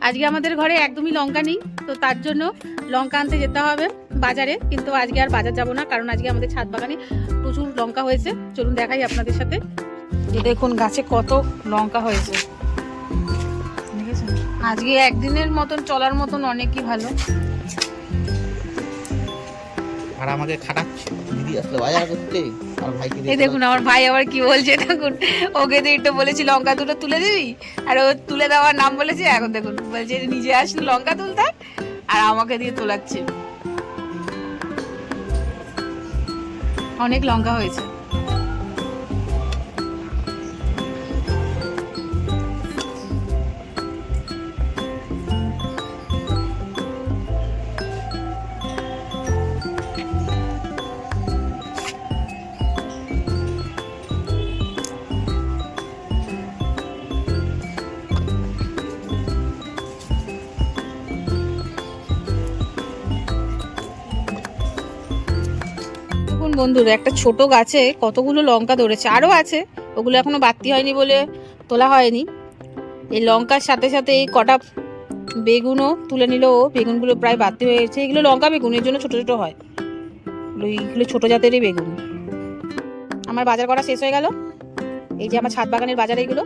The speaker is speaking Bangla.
আজকে আমাদের ঘরে একদমই লঙ্কা নেই, তো তার জন্য লঙ্কা আনতে যেতে হবে বাজারে। কিন্তু আজকে আর বাজার যাব না, কারণ আজকে আমাদের ছাদ বাগানে প্রচুর লঙ্কা হয়েছে। চলুন দেখাই আপনাদের সাথে। দেখুন গাছে কত লঙ্কা হয়েছে, দেখেছেন? আজকে একদিনের মতন চলার মতন অনেকই ভালো। আর আমাকে খাটাচ্ছে দিদি আসলে বাজার করতে, আর ভাইকে এই দেখুন আমার ভাই আবার কি বলছে, দেখুন ওকে তো একটু বলেছি লঙ্কা দুটো তুলে দিবি, আর ও তুলে দেওয়ার নাম বলেছে। এখন দেখুন বলছে নিজে আসলে লঙ্কা তুলতে, আর আমাকে দিয়ে তোলাচ্ছে। অনেক লঙ্কা হয়েছে। বন্ধুরা একটা ছোট গাছে কতগুলো লঙ্কা ধরেছে, আরও আছে, ওগুলো এখনো বাড়তি হয়নি বলে তোলা হয়নি। এই লঙ্কার সাথে সাথে এই কটা বেগুনও তুলে নিল ও। বেগুনগুলো প্রায় বাড়তি হয়ে গেছে। এগুলো লঙ্কা বেগুন, এর জন্য ছোট ছোট হয়, এইগুলো ছোট জাতেরই বেগুন। আমার বাজার করা শেষ হয়ে গেল। এই যে আমার ছাদ বাগানের বাজার এইগুলো।